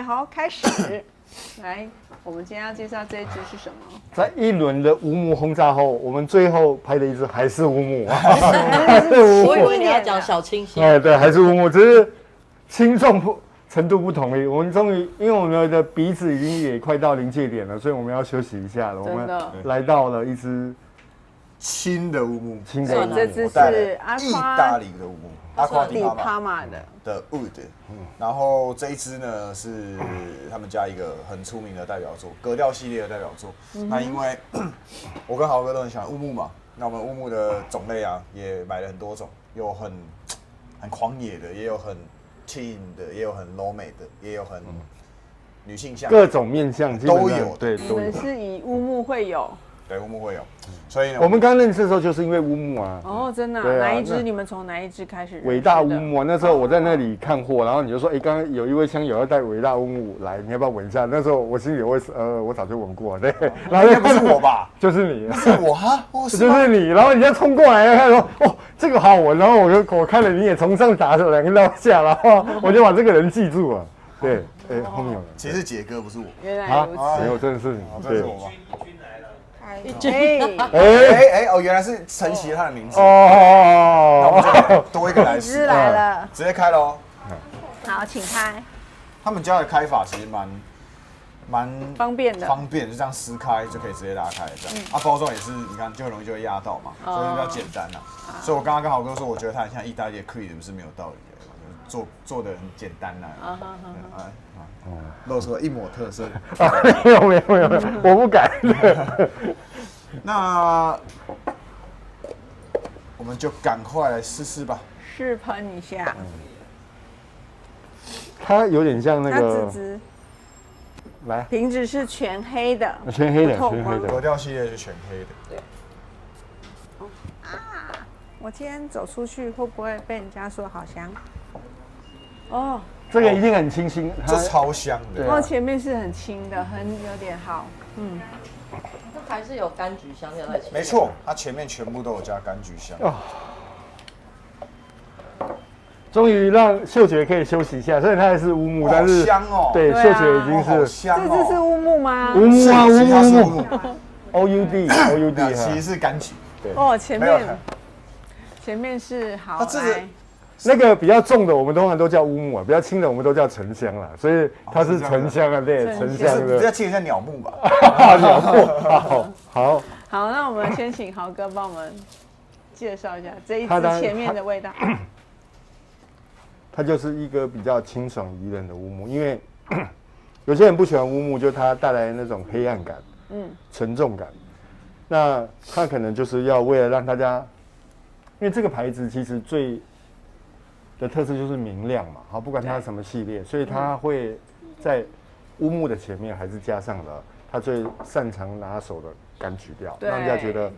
好，开始。来，我们今天要介绍这一支是什么？在一轮的乌木轰炸后，我们最后拍的一支还是乌木。我以为你要讲小清新。对，还是乌木，只是轻重程度不同而已。我们终于，因为我们的鼻子已经也快到临界点了，所以我们要休息一下了。我们来到了一支轻的乌木，轻的乌木，这支是意大利的乌木，阿夸迪帕玛的 wood。然后这一支呢是他们家一个很出名的代表作，格调系列的代表作。那因为我跟豪哥都很喜欢乌木嘛，那我们乌木的种类啊也买了很多种，有很狂野的，也有很 teen 的，也有很柔美的，也有很女性向，各种面向都有。对，你们是以乌木会有？对，乌木会有。所以呢，我们刚认识的时候就是因为乌木啊。哦，真的、哪一支？你们从哪一支开始？伟大乌木啊！那时候我在那里看货，然后你就说，刚刚有一位乡友要带伟大乌木来，你要不要闻一下？那时候我心里会我早就闻过，对。然后应该不是我吧？就是你，是我哈，就是你。然后你就冲过来，他说，这个好闻。然后我看了你也从上打手2个到下，然后我就把这个人记住了。对，后面有人。其实是杰哥，不是我。原来如此。没有，真的是你。这是我吗？原来是承袭他的名字哦。那我们就多一个来试来了，直接开喽。好，请开。他们家的开法其实蛮方便的，就这样撕开就可以直接拉开这样。包装也是，你看就很容易就会压到嘛，所以比较简单啦。所以我刚刚跟豪哥说，我觉得它很像意大利的 cream 是没有道理的，做的很简单啦。露出了一抹特色。没有，我不敢。那我们就赶快来试试吧，试喷一下。它有点像那个。它来，瓶子是全黑的，全黑的，格调系列是全黑的。对。我今天走出去会不会被人家说好香？这个一定很清新，这超香的。前面是很轻的，有点好。它还是有柑橘香料在前面。没错，它前面全部都有加柑橘香。终于让嗅觉可以休息一下，虽然它还是乌木，但是香哦。对，嗅觉已经是香。这支是乌木吗？乌木啊，乌木。OUD，其实是柑橘。对。前面是好来。那个比较重的，我们通常都叫乌木啊；比较轻的，我们都叫沉香啦。所以它是沉香啊，对，沉香的。比较轻的像鸟木吧？鸟木，好。好，那我们先请豪哥帮我们介绍一下这一支前面的味道。它就是一个比较清爽宜人的乌木，因为有些人不喜欢乌木，就它带来那种黑暗感，沉重感。那它可能就是要为了让大家，因为这个牌子其实最的特色就是明亮嘛，好，不管它是什么系列，所以它会在乌木的前面还是加上了它最擅长拿手的柑橘调，让人家觉得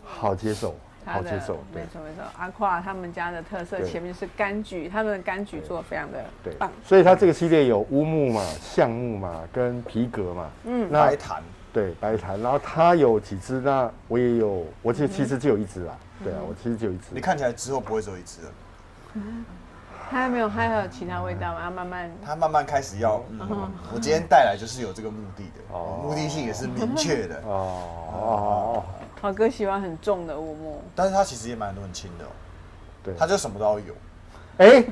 好接受。好接受，没错。阿夸他们家的特色前面是柑橘，他们的柑橘做的非常的棒。所以它这个系列有乌木嘛、橡木嘛、跟皮革嘛，白檀，对，白檀。然后它有几支，那我也有，我其实就有一支啦。对啊，我其实就有一支。你看起来之后不会只有一支了。它还有其他味道吗？要慢慢。它慢慢开始要，我今天带来就是有这个目的的，目的性也是明确的。豪哥喜欢很重的乌木，但是它其实也蛮多很轻的。对，它就什么都要有。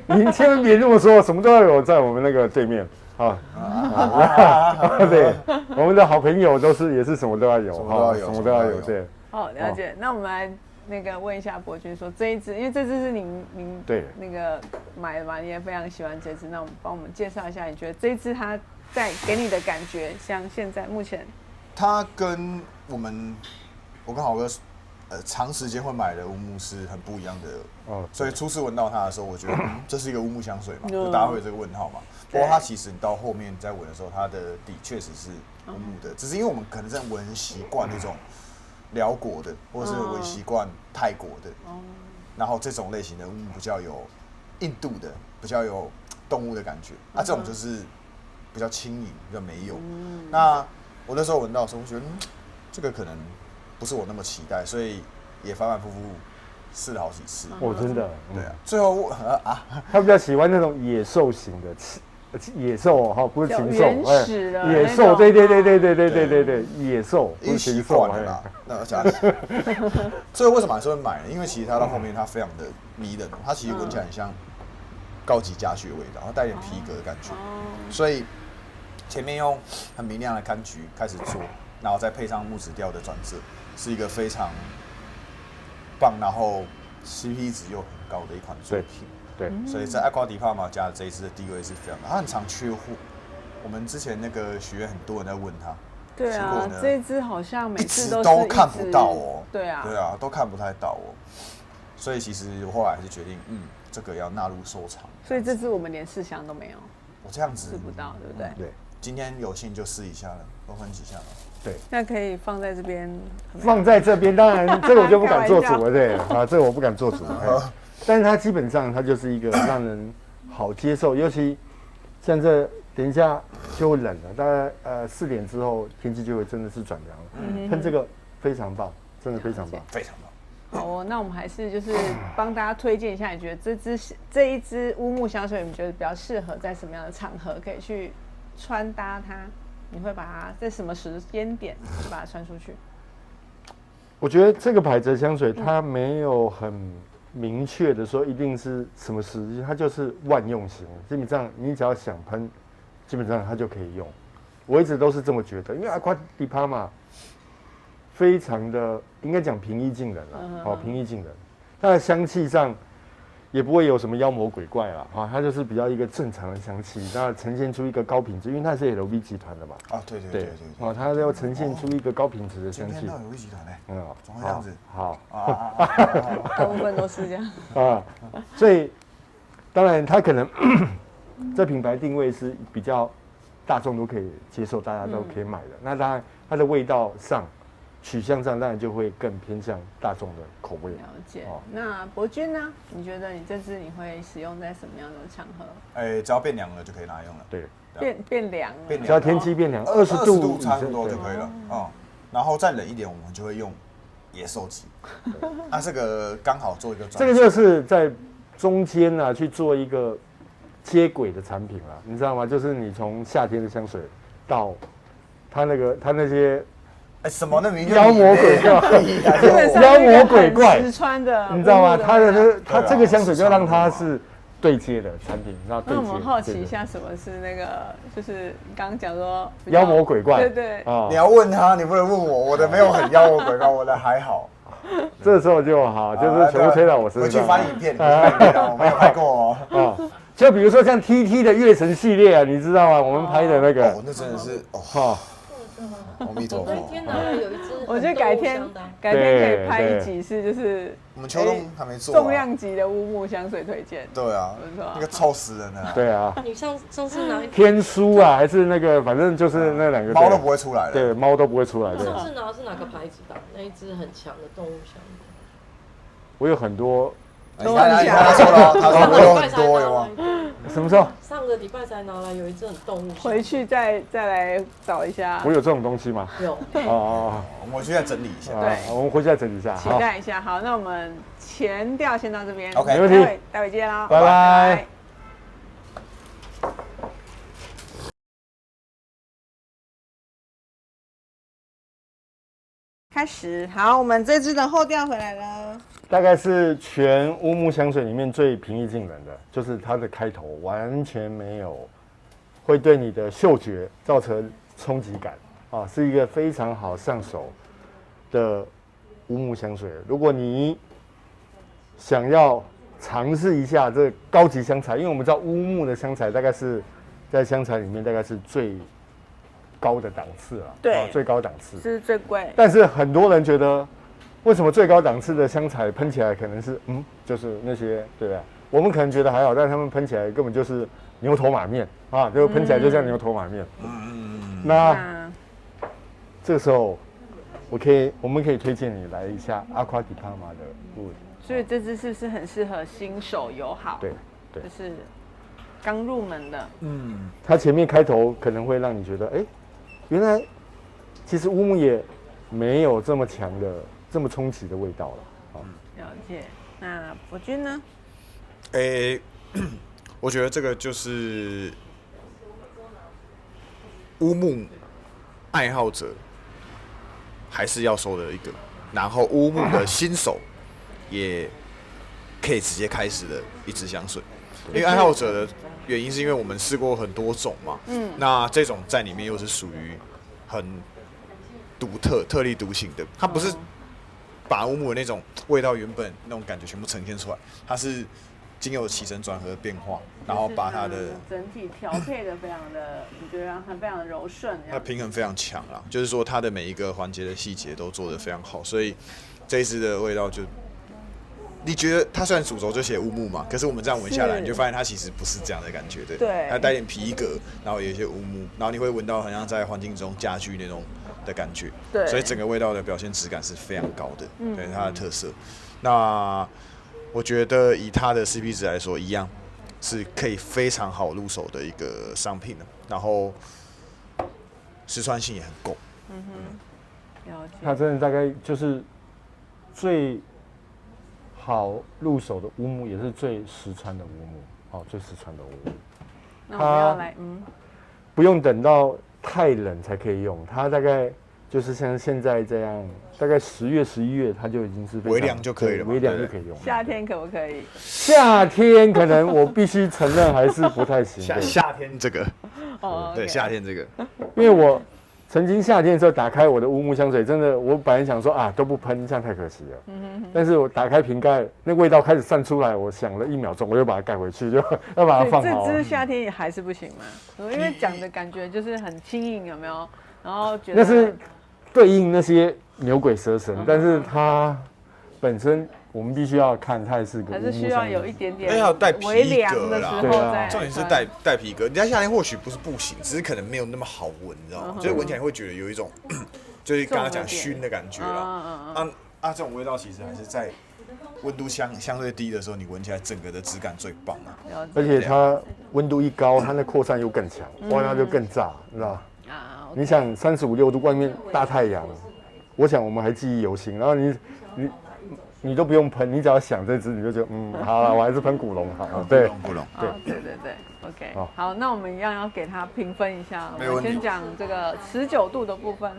你千万别这么说，什么都要有在我们那个对面啊。对，我们的好朋友也是什么都要有，什么都要有，对。了解。那我们来问一下博君说这一支，因为这支是您对那个买的嘛，你也非常喜欢这支，那我们帮我们介绍一下，你觉得这一支它在给你的感觉，像现在目前，它跟我跟豪哥长时间会买的乌木是很不一样的所以初次闻到它的时候，我觉得这是一个乌木香水嘛，就大家会有这个问号嘛。不过它其实你到后面在闻的时候，它的底确实是乌木的，只是因为我们可能在闻习惯那种辽国的，或者是闻习惯泰国的，然后这种类型的乌木比较有印度的，比较有动物的感觉，这种就是比较轻盈，比较没有。那我那时候闻到的时候，我觉得这个可能不是我那么期待，所以也反反复复试了好几次。真的，对啊，最后他比较喜欢那种野兽型的野兽哈，不是禽兽，原始的野兽，对，野兽，不是禽兽啦。那家里，所以为什么还是会买呢？因为其实它到后面它非常的迷人，它其实闻起来很像高级家具的味道，它带点皮革的感觉，所以前面用很明亮的柑橘开始做，然后再配上木质调的转色，是一个非常棒，然后 CP 值又很高的一款作品。对，所以在 Aqua di Parma 家的这一支的地位是非常高，它很常缺货。我们之前那个学院很多人在问他，对啊，这一支好像每次都看不到哦。对啊，都看不太到哦。所以其实我后来还是决定，这个要纳入收藏。所以这支我们连试香都没有。我这样子试不到，对不对？对，今天有幸就试一下了，多分几下了。对，那可以放在这边。放在这边，当然这个我就不敢做主了，对啊，这个我不敢做主。但是它基本上它就是一个让人好接受，尤其像这等一下就会冷了，大概4点之後天气就会真的是转凉了。喷这个非常棒，真的非常棒，非常棒。好哦，那我们还是就是帮大家推荐一下，你觉得这一支乌木香水，你觉得比较适合在什么样的场合可以去穿搭它？你会把它在什么时间点就把它穿出去？我觉得这个牌子的香水它没有很明确的说一定是什么时机，它就是万用型，基本上你只要想喷，基本上它就可以用。我一直都是这么觉得，因为 Aqua di Parma 非常的应该讲平易近人啦，平易近人。它的香气上也不会有什么妖魔鬼怪啦，它就是比较一个正常的香气，那呈现出一个高品质，因为它是 LV 集团的嘛。啊，对，它要呈现出一个高品质的香气。今天到 LV 集团呢，怎么会这样子？好，大部分都是这样啊，所以当然它可能这品牌定位是比较大众都可以接受，大家都可以买的。那当然它的味道上。取向上当然就会更偏向大众的口味。了解。那博君呢？你觉得你这支你会使用在什么样的场合？只要变凉了就可以拿来用了。对，变凉了，只要天气变凉，20度差不多就可以了。然后再冷一点，我们就会用野兽级。那这个刚好做一个转。这个就是在中间啊去做一个接轨的产品啦，你知道吗？就是你从夏天的香水到它那些。什么？那名妖魔鬼怪，妖魔鬼怪，实穿的，你知道吗？它这个香水就让它是对接的产品，然后对接。那我们好奇一下，什么是那个？就是你刚刚讲说妖魔鬼怪，对你要问他，你不能问我，我的没有很妖魔鬼怪，我的还好。这时候就好，就是全部推到我身上。回去翻影片，我没有拍过哦。就比如说像 TT 的月神系列啊，你知道吗？我们拍的那个，那真的是阿弥陀佛！天哪，有一只，我觉得改天可以拍一集是就是我们秋冬还没做重量级的乌木香水推荐。对啊，那个臭死人了。对啊，你上次拿天书啊，还是那个，反正就是那2个猫都不会出来的。对，猫都不会出来的。上次拿的是哪个牌子的？那一只很强的动物香。我有很多。他说了，他说我有很多，有吗？什么时候？上个礼拜才拿来，有一只很动物。回去再来找一下。我有这种东西吗？有。我们回去再整理一下。对，我们回去再整理一下。期待一下。好，那我们前调先到这边。OK，没问题。待会见喽，拜拜。开始，好，我们这支的后调回来了。大概是全乌木香水里面最平易近人的，就是它的开头完全没有会对你的嗅觉造成冲击感啊，是一个非常好上手的乌木香水。如果你想要尝试一下这高级香材，因为我们知道乌木的香材大概是在香材里面大概是最高的档次啊，对，最高档次是最贵。但是很多人觉得。为什么最高档次的香材喷起来可能是就是那些对吧？我们可能觉得还好，但他们喷起来根本就是牛头马面啊，就喷起来就像牛头马面。那这个时候我们可以推荐你来一下 Aqua di Parma 的 Wood。所以这支是不是很适合新手友好？对，就是刚入门的。它前面开头可能会让你觉得，原来其实乌木也没有这么强的。这么冲击的味道了，了解。那博君呢？我觉得这个就是乌木爱好者还是要收的一个，然后乌木的新手也可以直接开始的一支香水。因为爱好者的原因是因为我们试过很多种嘛，那这种在里面又是属于很独特、特立独行的，它不是把乌木的那种味道原本那种感觉全部呈现出来，它是经由起承转合的变化，然后把它的整体调配的非常的，你觉得它非常的柔顺，它的平衡非常强啦，就是说它的每一个环节的细节都做得非常好，所以这一支的味道就。你觉得它虽然主轴就写乌木嘛，可是我们这样闻下来，你就发现它其实不是这样的感觉，对，它带点皮革，然后有一些乌木，然后你会闻到好像在环境中家居那种的感觉，对，所以整个味道的表现质感是非常高的，对它的特色。那我觉得以它的 CP 值来说，一样是可以非常好入手的一个商品的，然后实穿性也很够。了解。它真的大概就是最好入手的乌木，也是最实穿的乌木，最实穿的乌木。那我们要来，不用等到太冷才可以用，它大概就是像现在这样，大概10月、11月，它就已经是微凉就可以了，微凉就可以用。夏天可不可以？夏天可能我必须承认还是不太行。夏天这个，对，夏天这个，因为我曾经夏天的时候打开我的乌木香水，真的，我本来想说都不喷，这样太可惜了。但是我打开瓶盖，那味道开始散出来，我想了1秒钟，我又把它盖回去，就要把它放好。这支夏天也还是不行吗？因为讲的感觉就是很轻盈，有没有？然后觉得那是对应那些牛鬼蛇神，但是它本身我们必须要看，它也是个还是需要有一点点要带皮革啦。重点是带皮革。人家夏天或许不是不行，只是可能没有那么好闻，你知道吗？就是闻起来会觉得有一种，就是刚刚讲熏的感觉啦。这种味道其实还是在温度相对低的时候，你闻起来整个的质感最棒啊。而且它温度一高，它那扩散又更强，哇，那就更炸，你知道吗？你想35、6度，外面大太阳，我想我们还记忆犹新。然后你都不用喷，你只要想这支，你就觉得好了，我还是喷古龙好。对，古龙，对，OK，好，那我们一样要给它评分一下。没问题。先讲这个持久度的部分。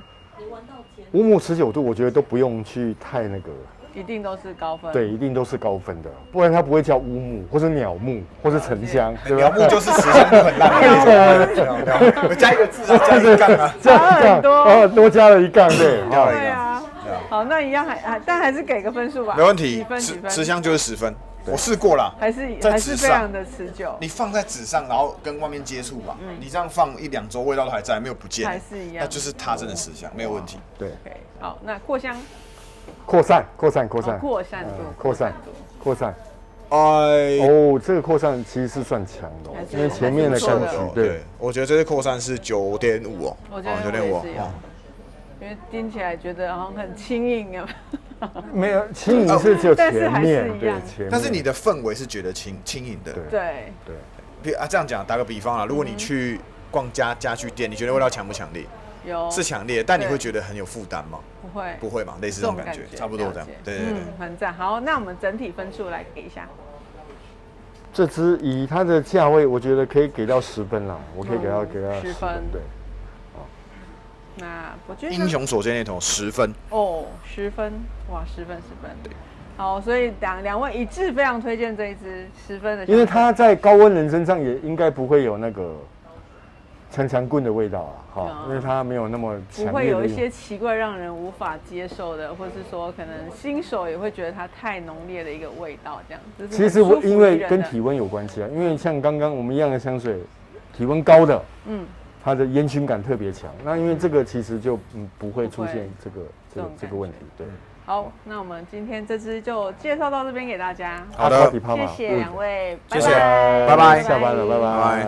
乌木持久度，我觉得都不用去太那个，一定都是高分。对，一定都是高分的，不然它不会叫乌木，或是鸟木，或是沉香，对吧？鸟木就是持香度很烂的，我加一个字，加一杠啊，差很多，多加了一杠，对，对啊。好，那一样但还是给个分数吧。没问题，几分？持香就是10分。我试过了，还是非常的持久。你放在纸上，然后跟外面接触吧，你这样放1、2周，味道都还在，没有不见，还是一样。那就是它真的持香，没有问题。对。OK， 好，那扩散这个扩散其实是算强的，因为前面的柑橘，对，我觉得这次扩散是9.5哦，我觉得9.5，因为听起来觉得好像很轻盈啊。没有轻盈是只有前面，对，但是你的氛围是觉得轻盈的，对。这样讲，打个比方啊，如果你去逛家具店，你觉得味道强不强烈？是强烈，但你会觉得很有负担吗？不会嘛，类似这种感觉，差不多这样。对，很赞。好，那我们整体分数来给一下。这支以它的价位，我觉得可以给到10分啦，我可以给到10分，对。那我觉得英雄所见那头10分10分，哇，10分。对，好，所以两位一致非常推荐这一支10分的，因为它在高温人身上也应该不会有那个强棍的味道啊，因为它没有那么强烈的，不会有一些奇怪让人无法接受的，或是说可能新手也会觉得它太浓烈的一个味道，这样。其实因为跟体温有关系啊，因为像刚刚我们一样的香水，体温高的，它的烟熏感特别强，那因为这个其实就不会出现这个问题，对。好，那我们今天这支就介绍到这边给大家。好的，谢谢两位，谢谢，拜拜，下班了，拜拜。